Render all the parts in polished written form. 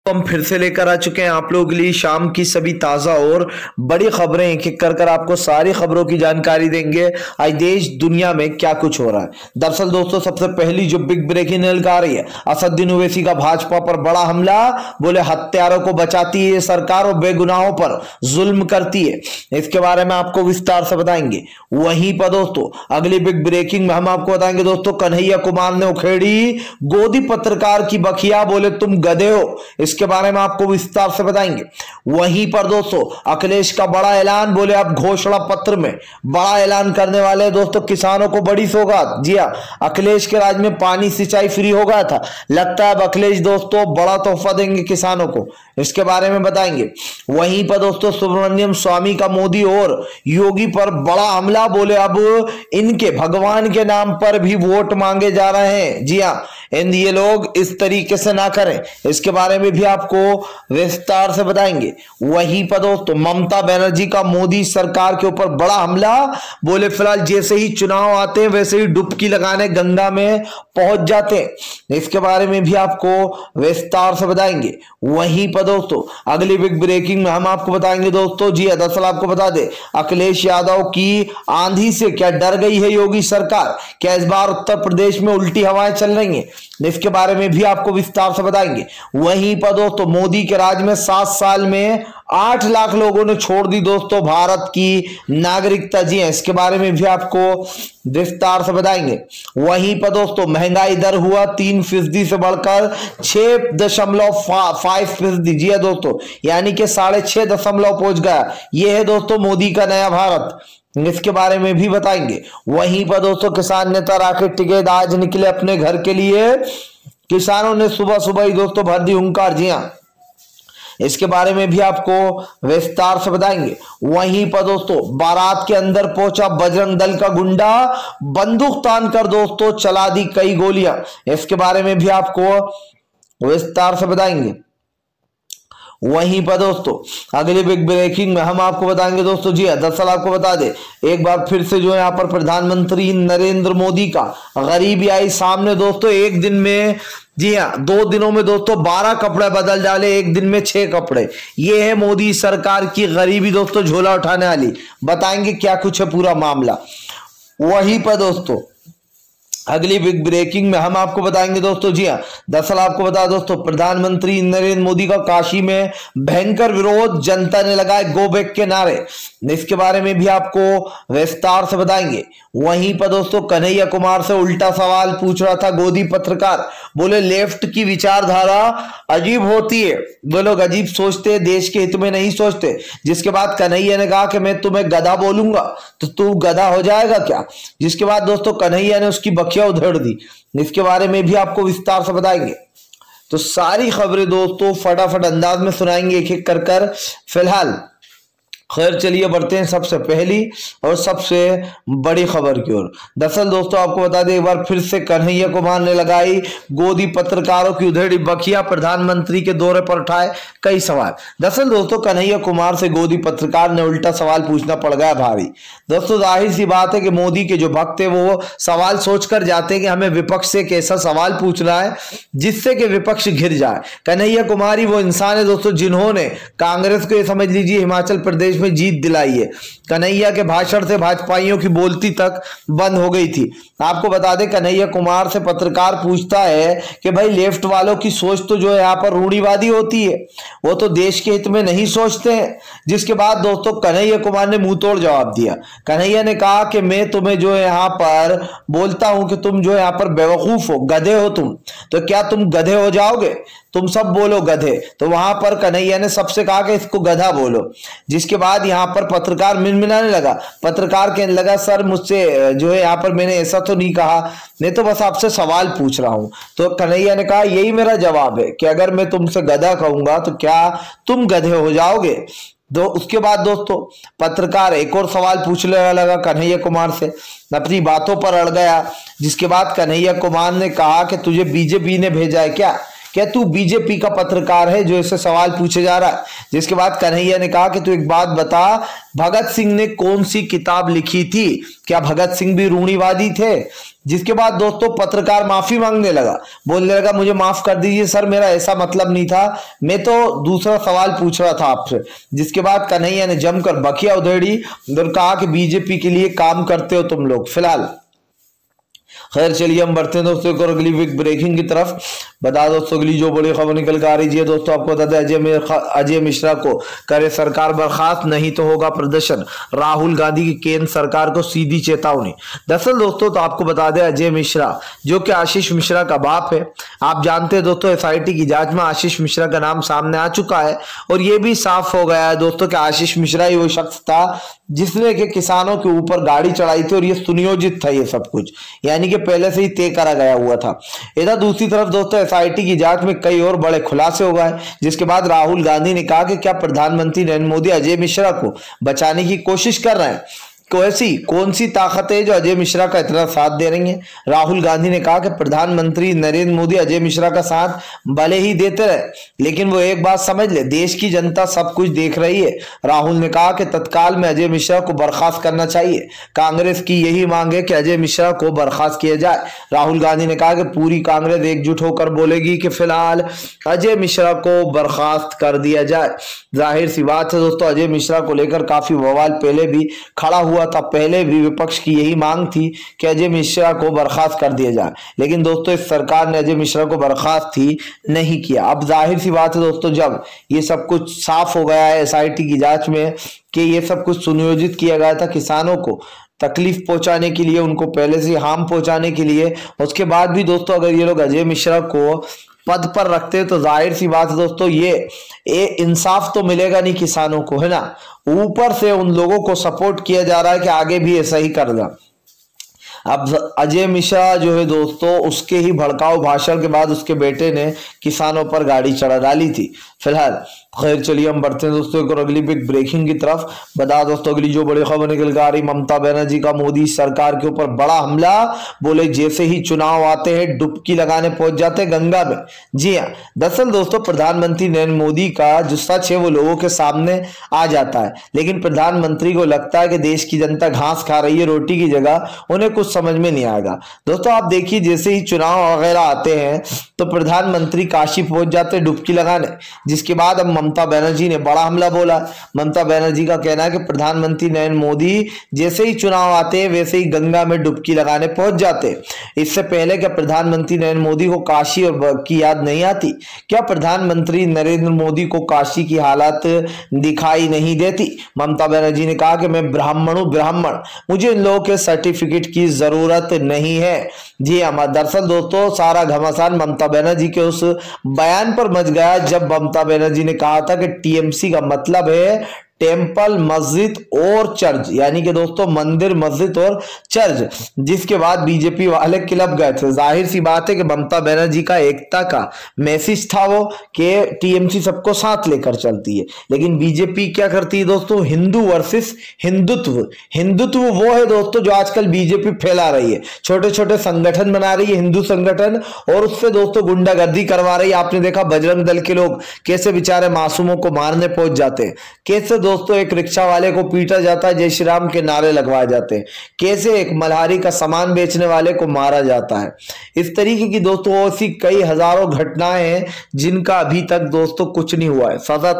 हम फिर से लेकर आ चुके हैं आप लोगों के लिए शाम की सभी ताजा और बड़ी खबरें एक एक कर आपको सारी खबरों की जानकारी देंगे। आज देश दुनिया में क्या कुछ हो रहा है। दरअसल दोस्तों सबसे पहली जो बिग ब्रेकिंग न्यूज आ रही है, असदुद्दीन ओवैसी का भाजपा पर बड़ा हमला। बोले हत्यारों को बचाती है सरकार और बेगुनाहों पर जुल्म करती है। इसके बारे में आपको विस्तार से बताएंगे। वहीं पर दोस्तों अगली बिग ब्रेकिंग में हम आपको बताएंगे दोस्तों, कन्हैया कुमार ने उखेड़ी गोदी पत्रकार की बखिया। बोले तुम गधे हो, इसके बारे में आपको विस्तार से बताएंगे। वहीं पर दोस्तों अखिलेश का बड़ा ऐलान। बोले अब घोषणा पत्र में बड़ा ऐलान करने वाले दोस्तों, किसानों को बड़ी सौगात। जी हां, अखिलेश के राज में पानी सिंचाई फ्री हो गया था, लगता है अब अखिलेश दोस्तों बड़ा तोहफा देंगे किसानों को, इसके बारे में बताएंगे। वहीं पर दोस्तों सुब्रमण्यम स्वामी का मोदी और योगी पर बड़ा हमला। बोले अब इनके भगवान के नाम पर भी वोट मांगे जा रहे हैं। जी हां, ये लोग इस तरीके से ना करें, इसके बारे में भी आपको विस्तार से बताएंगे। वहीं पर दोस्तों ममता बनर्जी का मोदी सरकार के ऊपर बड़ा हमला। बोले फिलहाल जैसे ही चुनाव आते हैं वैसे ही डुबकी लगाने गंगा में पहुंच जाते हैं, इसके बारे में भी आपको विस्तार से बताएंगे। वहीं पर दोस्तों अगली बिग ब्रेकिंग में हम आपको बताएंगे दोस्तों, जी दरअसल आपको बता दे अखिलेश यादव की आंधी से क्या डर गई है योगी सरकार, क्या इस बार उत्तर प्रदेश में उल्टी हवाएं चल रही हैं, इसके बारे में भी आपको विस्तार से बताएंगे। वहीं पर दोस्तों मोदी के राज में 7 साल में 8 लाख लोगों ने छोड़ दी दोस्तों भारत की नागरिकता। जी है, इसके बारे में भी आपको विस्तार से बताएंगे। वहीं पर दोस्तों महंगाई दर हुआ 3% से बढ़कर 6.5%। जी है दोस्तों, यानी कि 6.5 पहुंच गया। यह है दोस्तों मोदी का नया भारत, इसके बारे में भी बताएंगे। वहीं पर दोस्तों किसान नेता राकेश टिकैत आज निकले अपने घर के लिए। किसानों ने सुबह सुबह ही दोस्तों भर दी हुंकार। जी हां, इसके बारे में भी आपको विस्तार से बताएंगे। वहीं पर दोस्तों बारात के अंदर पहुंचा बजरंग दल का गुंडा, बंदूक तान कर दोस्तों चला दी कई गोलियां, इसके बारे में भी आपको विस्तार से बताएंगे। वहीं पर दोस्तों अगली बिग ब्रेकिंग में हम आपको बताएंगे दोस्तों, जी दरअसल आपको बता दे एक बार फिर से जो है यहाँ पर प्रधानमंत्री नरेंद्र मोदी का गरीबी आई सामने दोस्तों। एक दिन में, जी हाँ 2 दिनों में दोस्तों 12 कपड़े बदल डाले, एक दिन में 6 कपड़े। ये है मोदी सरकार की गरीबी दोस्तों झोला उठाने वाली। बताएंगे क्या कुछ है पूरा मामला। वहीं पर दोस्तों अगली बिग ब्रेकिंग में हम आपको बताएंगे दोस्तों, जी हाँ दरअसल आपको बता दोस्तों प्रधानमंत्री नरेंद्र मोदी का काशी में भयंकर विरोध, जनता ने लगाए गो बैक के नारे, इसके बारे में भी आपको विस्तार से बताएंगे। वहीं पर दोस्तों कन्हैया कुमार से उल्टा सवाल पूछ रहा था गोदी पत्रकार। बोले लेफ्ट की विचारधारा अजीब होती है, वो लोग अजीब सोचते हैं, देश के हित में नहीं सोचते। जिसके बाद कन्हैया ने कहा कि मैं तुम्हें गधा बोलूंगा तो तू गधा हो जाएगा क्या। जिसके बाद दोस्तों कन्हैया ने उसकी बखिया उधेड़ दी, इसके बारे में भी आपको विस्तार से बताएंगे। तो सारी खबरें दोस्तों फटाफट अंदाज में सुनाएंगे एक एक कर। फिलहाल खैर चलिए बढ़ते हैं सबसे पहली और सबसे बड़ी खबर की ओर। दरअसल दोस्तों आपको बता दें एक बार फिर से कन्हैया कुमार ने लगाई गोदी पत्रकारों की उधेड़ी बखिया, प्रधानमंत्री के दौरे पर उठाए कई सवाल। दरअसल दोस्तों कन्हैया कुमार से गोदी पत्रकार ने उल्टा सवाल पूछना पड़ गया भारी। दोस्तों जाहिर सी बात है कि मोदी के जो भक्त है वो सवाल सोचकर जाते हैं कि हमें विपक्ष से एक ऐसा सवाल पूछना है जिससे कि विपक्ष घिर जाए। कन्हैया कुमार ही वो इंसान है दोस्तों जिन्होंने कांग्रेस को, ये समझ लीजिए हिमाचल प्रदेश में जीत दिलाई है। कन्हैया के भाषण से भाजपाइयों की बोलती तक बंद हो गई थी। आपको बता दें कन्हैया कुमार से पत्रकार पूछता है कि भाई लेफ्ट वालों की सोच तो जो है यहाँ पर रूढ़िवादी होती है, वो तो देश के हित में नहीं सोचते हैं। जिसके बाद दोस्तों कन्हैया कुमार ने मुंह तोड़ जवाब दिया। कन्हैया ने कहा कि मैं तुम्हें जो है यहाँ पर बोलता हूं कि तुम जो है यहाँ पर बेवकूफ हो, गधे हो तुम, तो क्या तुम गधे हो जाओगे, तुम सब बोलो गधे। तो वहां पर कन्हैया ने सबसे कहा कि इसको गधा बोलो। जिसके बाद यहाँ पर पत्रकार मिनमिनाने लगा। पत्रकार कहने लगा सर मुझसे जो है यहाँ पर मैंने ऐसा तो नहीं कहा, मैं तो बस आपसे सवाल पूछ रहा हूं। तो कन्हैया ने कहा यही मेरा जवाब है कि अगर मैं तुमसे गधा कहूंगा तो क्या तुम गधे हो जाओगे। तो उसके बाद दोस्तों पत्रकार एक और सवाल पूछने लगा कन्हैया कुमार से, अपनी बातों पर अड़ गया। जिसके बाद कन्हैया कुमार ने कहा कि तुझे बीजेपी ने भेजा है क्या, क्या तू बीजेपी का पत्रकार है, जो इससे सवाल पूछे जा रहा है। जिसके बाद कन्हैया ने कहा कि तू एक बात बता, भगत सिंह ने कौन सी किताब लिखी थी, क्या भगत सिंह भी रूढ़िवादी थे। जिसके बाद दोस्तों पत्रकार माफी मांगने लगा, बोलने लगा मुझे माफ कर दीजिए सर, मेरा ऐसा मतलब नहीं था, मैं तो दूसरा सवाल पूछ रहा था आपसे। जिसके बाद कन्हैया ने जमकर बखिया उधेड़ी और कहा कि बीजेपी के लिए काम करते हो तुम लोग। फिलहाल खैर चलिए हम बढ़ते हैं दोस्तों एक और अगली वीक ब्रेकिंग की तरफ। बता दोस्तों अगली जो बड़ी खबर निकल कर आ रही है दोस्तों, आपको बता दें अजय मिश्रा को करे सरकार बर्खास्त, नहीं तो होगा प्रदर्शन। राहुल गांधी की केंद्र सरकार को सीधी चेतावनी। दरअसल दोस्तों तो आपको बता दें अजय मिश्रा जो कि आशीष मिश्रा का बाप है, आप जानते हैं दोस्तों SIT की जांच में आशीष मिश्रा का नाम सामने आ चुका है और ये भी साफ हो गया है दोस्तों कि आशीष मिश्रा ही वो शख्स था जिसने के किसानों के ऊपर गाड़ी चढ़ाई थी और ये सुनियोजित था, ये सब कुछ यानी कि पहले से ही तय करा गया हुआ था। इधर दूसरी तरफ दोस्तों SIT की जांच में कई और बड़े खुलासे हो गए। जिसके बाद राहुल गांधी ने कहा कि क्या प्रधानमंत्री नरेंद्र मोदी अजय मिश्रा को बचाने की कोशिश कर रहे हैं, कौन सी ताकत है जो अजय मिश्रा का इतना साथ दे रही है। राहुल गांधी ने कहा कि प्रधानमंत्री नरेंद्र मोदी अजय मिश्रा का साथ भले ही देते रहे लेकिन वो एक बात समझ ले, देश की जनता सब कुछ देख रही है। राहुल ने कहा कि तत्काल में अजय मिश्रा को बर्खास्त करना चाहिए, कांग्रेस की यही मांग है कि अजय मिश्रा को बर्खास्त किया जाए। राहुल गांधी ने कहा कि पूरी कांग्रेस एकजुट होकर बोलेगी कि फिलहाल अजय मिश्रा को बर्खास्त कर दिया जाए। जाहिर सी बात है दोस्तों अजय मिश्रा को लेकर काफी बवाल पहले भी खड़ा हुआ था, पहले भी विपक्ष की यही मांग थी कि अजय मिश्रा को बर्खास्त कर दिया जाए, लेकिन दोस्तों इस सरकार ने अजय मिश्रा को बर्खास्त ही नहीं किया। अब जाहिर सी बात है दोस्तों जब ये सब कुछ साफ हो गया है SIT की जांच में कि ये सब कुछ सुनियोजित किया गया था किसानों को तकलीफ पहुंचाने के लिए, उनको पहले से हार्म पहुंचाने के लिए, उसके बाद भी दोस्तों अगर ये लोग अजय मिश्रा को पद पर रखते तो जाहिर सी बात है दोस्तों ये इंसाफ तो मिलेगा नहीं किसानों को, है ना। ऊपर से उन लोगों को सपोर्ट किया जा रहा है कि आगे भी ऐसा ही करना। अब अजय मिश्रा जो है दोस्तों उसके ही भड़काऊ भाषण के बाद उसके बेटे ने किसानों पर गाड़ी चढ़ा डाली थी। फिलहाल खैर चलिए हम बढ़ते हैं दोस्तों एक और अगली बिग ब्रेकिंग की तरफ। बता दोस्तों अगली जो बड़ी खबर निकल कर आ रही, ममता बनर्जी का मोदी सरकार के ऊपर बड़ा हमला, बोले जैसे ही चुनाव आते हैं डुबकी लगाने पहुंच जाते गंगा में। जी हाँ, दरअसल दोस्तों प्रधानमंत्री नरेंद्र मोदी का जो सच है वो लोगों के सामने आ जाता है, लेकिन प्रधानमंत्री को लगता है कि देश की जनता घास खा रही है रोटी की जगह, उन्हें कुछ समझ में नहीं आएगा। दोस्तों आप देखिए जैसे ही चुनाव वगैरह आते हैं तो प्रधानमंत्री काशी पहुंच जाते डुबकी लगाने। जिसके बाद अब ममता बनर्जी ने बड़ा हमला बोला। ममता बनर्जी का कहना है कि प्रधानमंत्री नरेंद्र मोदी जैसे ही चुनाव आते हैं वैसे ही गंगा में डुबकी लगाने पहुंच जाते। इससे पहले क्या प्रधानमंत्री नरेंद्र मोदी को काशी और की याद नहीं आती? क्या प्रधानमंत्री नरेंद्र मोदी को काशी की हालत दिखाई नहीं देती? ममता बनर्जी ने कहा कि मैं ब्राह्मण हूं, ब्राह्मण, मुझे इन लोगों के सर्टिफिकेट की जरूरत नहीं है। जी हाँ, दरअसल दोस्तों सारा घमासान ममता बनर्जी के उस बयान पर मच गया जब ममता बनर्जी ने कहा था कि TMC का मतलब है टेम्पल, मस्जिद और चर्च, यानी कि दोस्तों मंदिर, मस्जिद और चर्च। जिसके बाद बीजेपी वाले क्लब गए थे। जाहिर सी बात है कि ममता बनर्जी का एकता का मैसेज था वो कि TMC सबको साथ लेकर चलती है, लेकिन बीजेपी क्या करती है दोस्तों, हिंदू वर्सेस हिंदुत्व। हिंदुत्व वो है दोस्तों जो आजकल बीजेपी फैला रही है, छोटे छोटे संगठन बना रही है हिंदू संगठन और उससे दोस्तों गुंडागर्दी करवा रही है। आपने देखा बजरंग दल के लोग कैसे बेचारे मासूमों को मारने पहुंच जाते हैं, कैसे दोस्तों एक रिक्शा वाले को पीटा जाता है, जय श्री राम के नारे लगवाए जाते हैं, कैसे एक मल्हारी का सामान बेचने वाले को मारा जाता है। इस तरीके की दोस्तों ऐसी कई हजारों घटनाएं हैं जिनका अभी तक दोस्तों कुछ नहीं हुआ है, सजा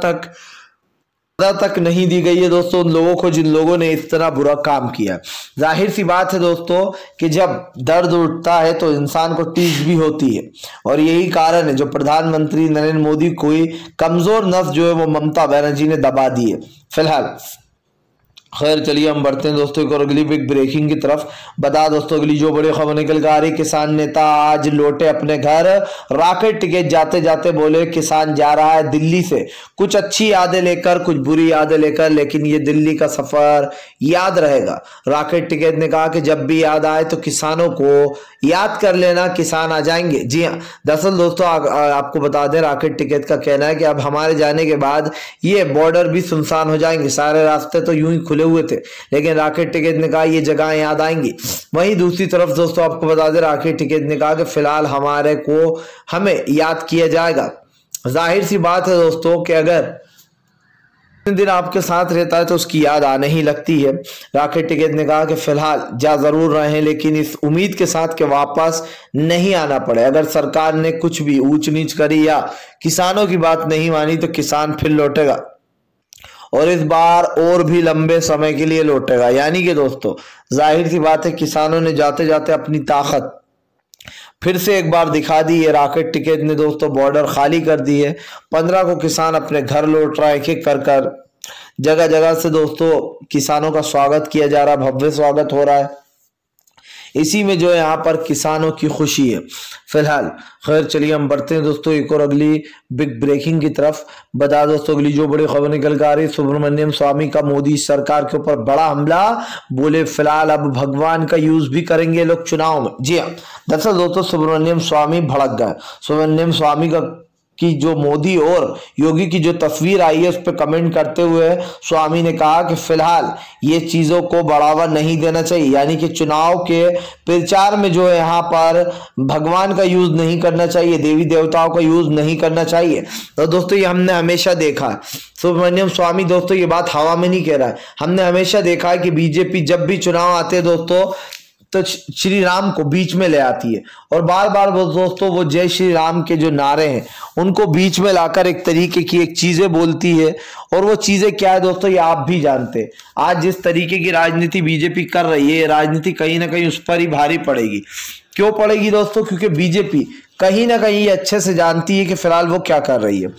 तक नहीं दी गई है दोस्तों उन लोगों को जिन लोगों ने इस तरह बुरा काम किया। जाहिर सी बात है दोस्तों कि जब दर्द उठता है तो इंसान को टीस भी होती है, और यही कारण है जो प्रधानमंत्री नरेंद्र मोदी कोई कमजोर नस जो है वो ममता बनर्जी ने दबा दी है। फिलहाल खैर चलिए हम बढ़ते हैं दोस्तों एक और अगली बिग ब्रेकिंग की तरफ। बता दोस्तों अगली जो बड़ी खबर निकल कर आ रही, किसान नेता आज लौटे अपने घर, रॉकेट टिकट जाते जाते बोले किसान जा रहा है दिल्ली से, कुछ अच्छी यादें लेकर कुछ बुरी यादें लेकर, लेकिन ये दिल्ली का सफर याद रहेगा। रॉकेट टिकट ने कहा कि जब भी याद आए तो किसानों को याद कर लेना, किसान आ जाएंगे। जी हाँ, दरअसल दोस्तों आपको बता दें रॉकेट टिकट का कहना है कि अब हमारे जाने के बाद ये बॉर्डर भी सुनसान हो जाएंगे, सारे रास्ते तो यूं ही खुले हुए थे, लेकिन राकेश टिकैत ने कहा ये जगह याद आएंगी। वहीं दूसरी तरफ दोस्तों आपको बता दें, राकेश टिकैत ने कहा कि फिलहाल हमें याद किया जाएगा। जाहिर सी बात है दोस्तों कि अगर दिन आपके साथ रहता है तो उसकी याद आने ही लगती है। राकेश टिकैत ने कहा कि फिलहाल जा जरूर रहे हैं, लेकिन इस उम्मीद के साथ कि वापस नहीं आना पड़े। अगर सरकार ने कुछ भी ऊंच नीच करी या किसानों की बात नहीं मानी तो किसान फिर लौटेगा, और इस बार और भी लंबे समय के लिए लौटेगा। यानी कि दोस्तों जाहिर सी बात है, किसानों ने जाते जाते अपनी ताकत फिर से एक बार दिखा दी है। राकेश टिकैत ने दोस्तों बॉर्डर खाली कर दी है। 15 को किसान अपने घर लौट रहा है, एक एक कर जगह जगह से दोस्तों किसानों का स्वागत किया जा रहा है, भव्य स्वागत हो रहा है। इसी में जो है यहाँ पर किसानों की खुशी है। फिलहाल खैर चलिए हम बढ़ते हैं दोस्तों एक और अगली बिग ब्रेकिंग की तरफ। बता दोस्तों अगली जो बड़ी खबर निकल कर आ रही, सुब्रमण्यम स्वामी का मोदी सरकार के ऊपर बड़ा हमला। बोले फिलहाल अब भगवान का यूज भी करेंगे लोग चुनाव में। जी हाँ, दरअसल दोस्तों सुब्रमण्यम स्वामी भड़क गए। सुब्रमण्यम स्वामी की जो मोदी और योगी की जो तस्वीर आई है उस पर कमेंट करते हुए स्वामी ने कहा कि फिलहाल ये चीजों को बढ़ावा नहीं देना चाहिए, यानी कि चुनाव के प्रचार में जो है यहाँ पर भगवान का यूज नहीं करना चाहिए, देवी देवताओं का यूज नहीं करना चाहिए। तो दोस्तों ये हमने हमेशा देखा है, सुब्रमण्यम स्वामी दोस्तों ये बात हवा में नहीं कह रहा है, हमने हमेशा देखा है कि बीजेपी जब भी चुनाव आते हैं दोस्तों तो श्री राम को बीच में ले आती है, और बार बार दोस्तों वो जय श्री राम के जो नारे हैं उनको बीच में लाकर एक तरीके की एक चीजें बोलती है। और वो चीजें क्या है दोस्तों ये आप भी जानते हैं। आज जिस तरीके की राजनीति बीजेपी कर रही है, राजनीति कहीं ना कहीं उस पर ही भारी पड़ेगी। क्यों पड़ेगी दोस्तों? क्योंकि बीजेपी कहीं ना कहीं ये अच्छे से जानती है कि फिलहाल वो क्या कर रही है।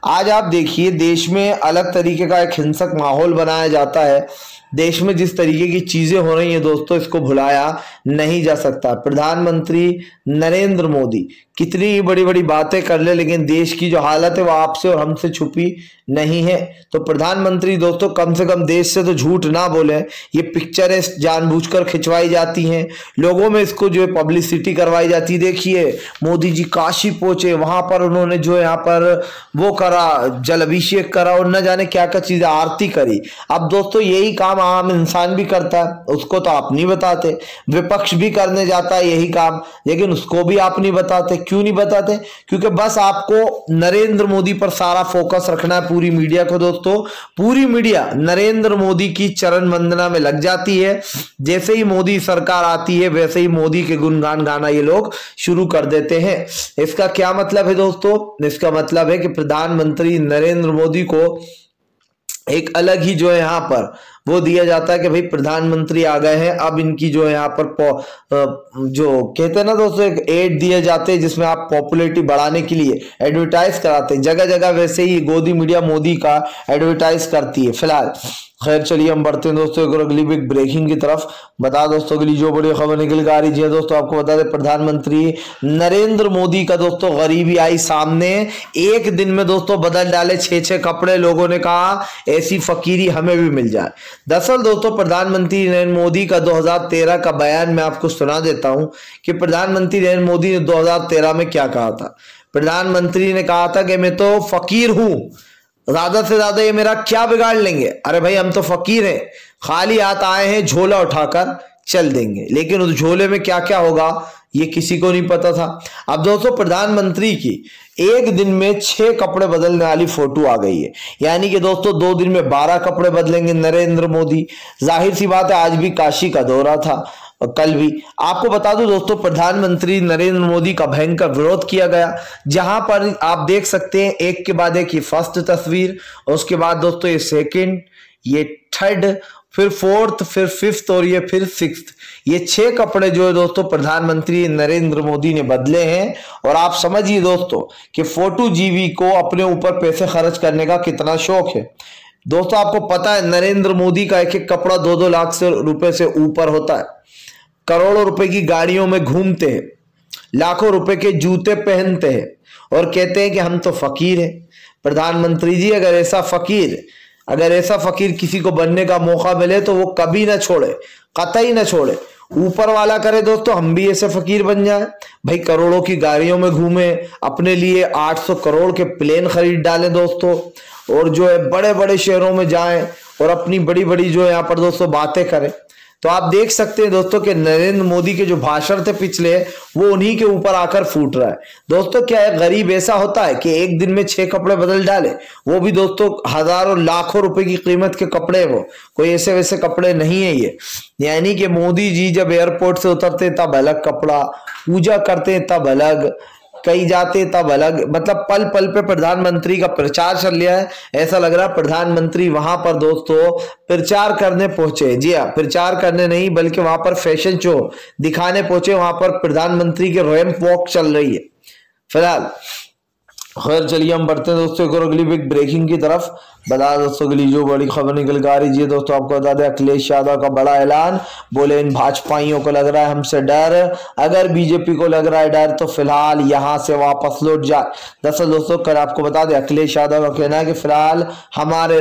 आज आप देखिए देश में अलग तरीके का एक हिंसक माहौल बनाया जाता है। देश में जिस तरीके की चीजें हो रही हैं दोस्तों इसको भुलाया नहीं जा सकता। प्रधानमंत्री नरेंद्र मोदी कितनी बड़ी बड़ी बातें कर ले, लेकिन देश की जो हालत है वो आपसे और हमसे छुपी नहीं है। तो प्रधानमंत्री दोस्तों कम से कम देश से तो झूठ ना बोले। ये पिक्चरें जानबूझकर खिंचवाई जाती हैं, लोगों में इसको जो है पब्लिसिटी करवाई जाती है। देखिए मोदी जी काशी पहुंचे, वहां पर उन्होंने जो यहाँ पर वो करा, जल अभिषेक करा और न जाने क्या क्या चीजें, आरती करी। अब दोस्तों यही काम आम इंसान भी करता है, उसको तो आप नहीं बताते। विपक्ष भी करने जाता है यही काम, लेकिन उसको भी आप नहीं बताते। क्यों नहीं बताते? क्योंकि बस आपको नरेंद्र मोदी पर सारा फोकस रखना है, पूरी मीडिया को दोस्तों। पूरी मीडिया नरेंद्र मोदी की चरण वंदना में लग जाती है। जैसे ही मोदी सरकार आती है वैसे ही मोदी के गुणगान गाना ये लोग शुरू कर देते हैं। इसका क्या मतलब है दोस्तों? इसका मतलब है कि प्रधानमंत्री नरेंद्र मोदी को एक अलग ही जो है यहाँ पर वो दिया जाता है कि भाई प्रधानमंत्री आ गए हैं। अब इनकी जो है यहाँ पर जो कहते हैं ना दोस्तों एक एड दिए जाते हैं जिसमें आप पॉपुलैरिटी बढ़ाने के लिए एडवर्टाइज कराते हैं। जगह जगह वैसे ही गोदी मीडिया मोदी का एडवर्टाइज करती है। फिलहाल खैर चलिए हम बढ़ते हैं दोस्तों एक और अगली बिग ब्रेकिंग की तरफ। बता दोस्तों अगली जो बड़ी खबर निकल कर आ रही है दोस्तों, आपको बता दें प्रधानमंत्री नरेंद्र मोदी का दोस्तों गरीबी आई सामने। एक दिन में दोस्तों बदल डाले 6 कपड़े। लोगों ने कहा ऐसी फकीरी हमें भी मिल जाए। दरअसल दोस्तों प्रधानमंत्री नरेंद्र मोदी का 2013 का बयान मैं आपको सुना देता हूं कि प्रधानमंत्री नरेंद्र मोदी ने 2013 में क्या कहा था। प्रधानमंत्री ने कहा था कि मैं तो फकीर हूं, ज्यादा से ज्यादा ये मेरा क्या बिगाड़ लेंगे। अरे भाई हम तो फकीर हैं, खाली हाथ आए हैं, झोला उठाकर चल देंगे। लेकिन उस झोले में क्या क्या होगा ये किसी को नहीं पता था। अब दोस्तों प्रधानमंत्री की एक दिन में 6 कपड़े बदलने वाली फोटो आ गई है। यानी कि दोस्तों 2 दिन में 12 कपड़े बदलेंगे नरेंद्र मोदी। जाहिर सी बात है आज भी काशी का दौरा था और कल भी। आपको बता दूं दोस्तों प्रधानमंत्री नरेंद्र मोदी का भयंकर विरोध किया गया, जहां पर आप देख सकते हैं एक के बाद एक ये फर्स्ट तस्वीर, और उसके बाद दोस्तों ये सेकंड, ये थर्ड, फिर फोर्थ, फिर फिफ्थ और ये फिर सिक्स्थ। ये 6 कपड़े जो है दोस्तों प्रधानमंत्री नरेंद्र मोदी ने बदले हैं। और आप समझिए दोस्तों कि फोटो जीवी को अपने ऊपर पैसे खर्च करने का कितना शौक है। दोस्तों आपको पता है नरेंद्र मोदी का एक एक कपड़ा 2-2 लाख रुपए से ऊपर होता है। करोड़ों रुपए की गाड़ियों में घूमते हैं, लाखों रुपए के जूते पहनते हैं और कहते हैं कि हम तो फकीर हैं। प्रधानमंत्री जी अगर ऐसा फकीर किसी को बनने का मौका मिले तो वो कभी ना छोड़े, कतई ना छोड़े। ऊपर वाला करे दोस्तों हम भी ऐसे फकीर बन जाए। भाई करोड़ों की गाड़ियों में घूमे, अपने लिए 800 करोड़ के प्लेन खरीद डालें दोस्तों, और जो है बड़े बड़े शहरों में जाएं और अपनी बड़ी बड़ी जो यहाँ पर दोस्तों बातें करें। तो आप देख सकते हैं दोस्तों कि नरेंद्र मोदी के जो भाषण थे पिछले, वो उन्हीं के ऊपर आकर फूट रहा है। दोस्तों क्या है, गरीब ऐसा होता है कि एक दिन में 6 कपड़े बदल डाले, वो भी दोस्तों हजारों लाखों रुपए की कीमत के कपड़े हैं, वो कोई ऐसे वैसे कपड़े नहीं है ये। यानी कि मोदी जी जब एयरपोर्ट से उतरते तब अलग कपड़ा, पूजा करते तब अलग, कहीं जाते तब अलग, मतलब पल पल पे प्रधानमंत्री का प्रचार चल रहा है। ऐसा लग रहा है प्रधानमंत्री वहां पर दोस्तों प्रचार करने पहुंचे। जी हाँ, प्रचार करने नहीं बल्कि वहां पर फैशन शो दिखाने पहुंचे। वहां पर प्रधानमंत्री की रैंप वॉक चल रही है फिलहाल। खैर चलिए हम बढ़ते हैं दोस्तों एक और अगली बिग ब्रेकिंग की तरफ। बता दोस्तों अगली जो बड़ी खबर निकल के आ रही है दोस्तों, आपको बता दें अखिलेश यादव का बड़ा ऐलान। बोले इन भाजपाइयों को लग रहा है हमसे डर, अगर बीजेपी को लग रहा है डर तो फिलहाल यहां से वापस लौट जाए। दरअसल दोस्तों कल आपको बता दें अखिलेश यादव का कहना है कि फिलहाल हमारे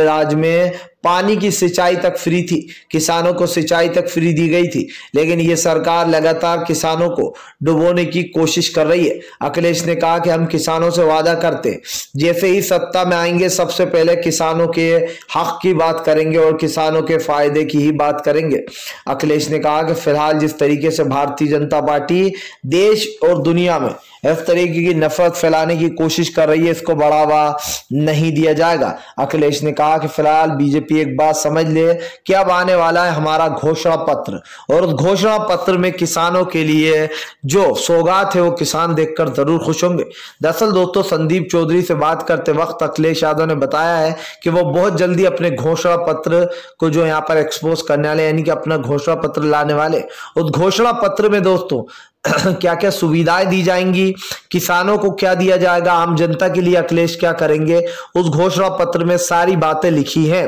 राज्य में पानी की सिंचाई तक फ्री थी, किसानों को सिंचाई तक फ्री दी गई थी, लेकिन ये सरकार लगातार किसानों को डुबोने की कोशिश कर रही है। अखिलेश ने कहा कि हम किसानों से वादा करते हैं जैसे ही सत्ता में आएंगे सबसे पहले किसानों के हक की बात करेंगे और किसानों के फायदे की ही बात करेंगे। अखिलेश ने कहा कि फिलहाल जिस तरीके से भारतीय जनता पार्टी देश और दुनिया में इस तरीके की नफरत फैलाने की कोशिश कर रही है, इसको बढ़ावा नहीं दिया जाएगा। अखिलेश ने कहा कि फिलहाल बीजेपी एक बात समझ ले कि अब आने वाला है हमारा घोषणा पत्र, और उस घोषणा पत्र में किसानों के लिए जो सौगात है वो किसान देखकर जरूर खुश होंगे। दरअसल दोस्तों संदीप चौधरी से बात करते वक्त अखिलेश यादव ने बताया है कि वो बहुत जल्दी अपने घोषणा पत्र को जो यहाँ पर एक्सपोज करने वाले, यानी कि अपना घोषणा पत्र लाने वाले। उस घोषणा पत्र में दोस्तों क्या क्या सुविधाएं दी जाएंगी, किसानों को क्या दिया जाएगा, आम जनता के लिए अखिलेश क्या करेंगे, उस घोषणा पत्र में सारी बातें लिखी हैं।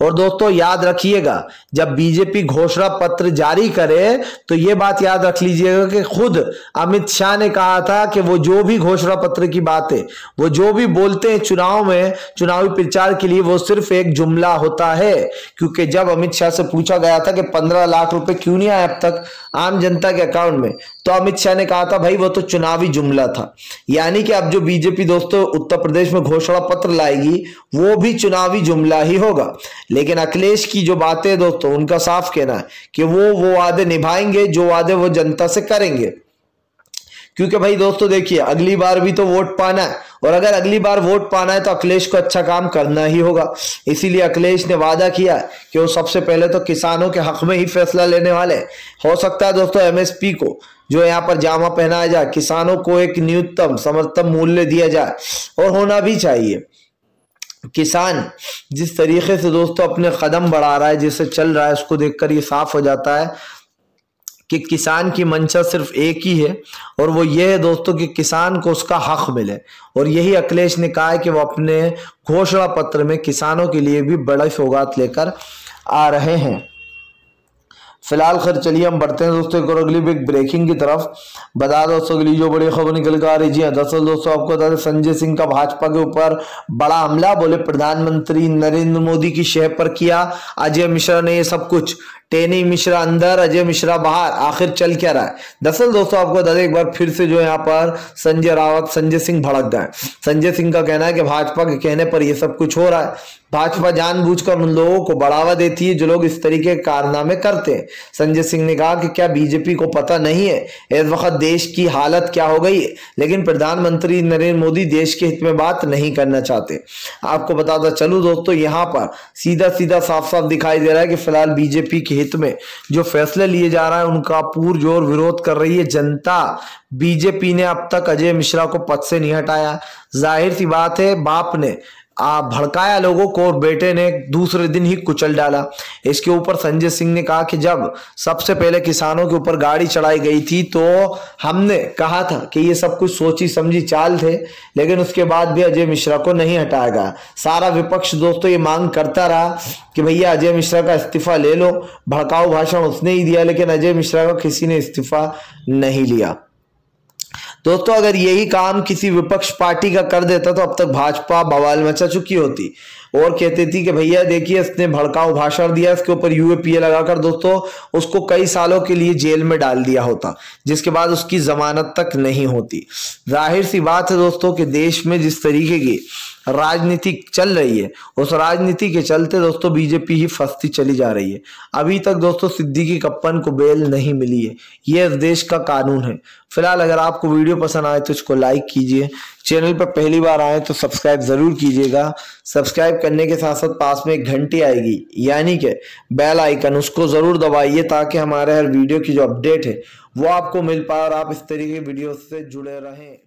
और दोस्तों याद रखिएगा जब बीजेपी घोषणा पत्र जारी करे तो ये बात याद रख लीजिएगा कि खुद अमित शाह ने कहा था कि वो जो भी घोषणा पत्र की बात है, वो जो भी बोलते हैं चुनाव में, चुनावी प्रचार के लिए, वो सिर्फ एक जुमला होता है। क्योंकि जब अमित शाह से पूछा गया था कि 15 लाख रुपए क्यों नहीं आए अब तक आम जनता के अकाउंट में, तो अमित शाह ने कहा था भाई वो तो चुनावी जुमला था। यानी कि अब जो बीजेपी दोस्तों उत्तर प्रदेश में घोषणा पत्र लाएगी वो भी चुनावी जुमला ही होगा। लेकिन अखिलेश की जो बातें दोस्तों उनका साफ कहना है कि वो वादे निभाएंगे जो वादे वो जनता से करेंगे। क्योंकि भाई दोस्तों देखिए अगली बार भी तो वोट पाना है, और अगर अगली बार वोट पाना है तो अखिलेश को अच्छा काम करना ही होगा। इसीलिए अखिलेश ने वादा किया कि वो सबसे पहले तो किसानों के हक में ही फैसला लेने वाले। हो सकता है दोस्तों एमएसपी को जो यहाँ पर जामा पहनाया जाए, किसानों को एक न्यूनतम समर्थन मूल्य दिया जाए, और होना भी चाहिए। किसान जिस तरीके से दोस्तों अपने कदम बढ़ा रहा है, जिससे चल रहा है, उसको देखकर ये साफ हो जाता है कि किसान की मंशा सिर्फ एक ही है, और वो ये है दोस्तों कि किसान को उसका हक मिले। और यही अखिलेश ने कहा है कि वो अपने घोषणा पत्र में किसानों के लिए भी बड़ा सौगात लेकर आ रहे हैं। फिलहाल खैर चलिए हम बढ़ते हैं दोस्तों एक और अगली बिग ब्रेकिंग की तरफ। बता दोस्तों अगली जो बड़ी खबर निकल कर आ रही है, दरअसल दोस्तों आपको बता दें संजय सिंह का भाजपा के ऊपर बड़ा हमला। बोले प्रधानमंत्री नरेंद्र मोदी की शह पर किया अजय मिश्रा ने ये सब कुछ, टेनी मिश्रा अंदर अजय मिश्रा बाहर, आखिर चल क्या रहा है। दरअसल दोस्तों आपको बता दें एक बार फिर से जो यहाँ पर संजय सिंह भड़क गए। संजय सिंह का कहना है कि भाजपा के कहने पर यह सब कुछ हो रहा है, भाजपा जानबूझकर उन लोगों को बढ़ावा देती है जो लोग इस तरीके के कारनामे करते हैं। संजय सिंह ने कहा कि क्या बीजेपी को पता नहीं है इस वक्त देश की हालत क्या हो गई है, लेकिन प्रधानमंत्री नरेंद्र मोदी देश के हित में बात नहीं करना चाहते। आपको बताता चलूं दोस्तों यहाँ पर सीधा सीधा साफ साफ दिखाई दे रहा है कि फिलहाल बीजेपी के हित में जो फैसले लिए जा रहा है उनका पुरजोर विरोध कर रही है जनता। बीजेपी ने अब तक अजय मिश्रा को पद से नहीं हटाया। जाहिर सी बात है बाप ने भड़काया लोगों को और बेटे ने दूसरे दिन ही कुचल डाला। इसके ऊपर संजय सिंह ने कहा कि जब सबसे पहले किसानों के ऊपर गाड़ी चढ़ाई गई थी तो हमने कहा था कि ये सब कुछ सोची समझी चाल थे, लेकिन उसके बाद भी अजय मिश्रा को नहीं हटाया गया। सारा विपक्ष दोस्तों ये मांग करता रहा कि भैया अजय मिश्रा का इस्तीफा ले लो। भड़काऊ भाषण उसने ही दिया, लेकिन अजय मिश्रा का किसी ने इस्तीफा नहीं लिया। दोस्तों अगर यही काम किसी विपक्ष पार्टी का कर देता तो अब तक भाजपा बवाल मचा चुकी होती और कहती थी कि भैया देखिए इसने भड़काऊ भाषण दिया, इसके ऊपर यूएपीए लगाकर दोस्तों उसको कई सालों के लिए जेल में डाल दिया होता, जिसके बाद उसकी जमानत तक नहीं होती। जाहिर सी बात है दोस्तों कि देश में जिस तरीके की राजनीति चल रही है, उस राजनीति के चलते दोस्तों बीजेपी ही फंसती चली जा रही है। अभी तक दोस्तों सिद्दीकी कप्पन को बेल नहीं मिली है, ये इस देश का कानून है। फिलहाल अगर आपको वीडियो पसंद आए तो इसको लाइक कीजिए, चैनल पर पहली बार आए तो सब्सक्राइब जरूर कीजिएगा। सब्सक्राइब करने के साथ साथ पास में एक घंटी आएगी यानी कि बेल आइकन, उसको जरूर दबाइए ताकि हमारे हर वीडियो की जो अपडेट है वो आपको मिल पाए और आप इस तरीके की वीडियो से जुड़े रहें।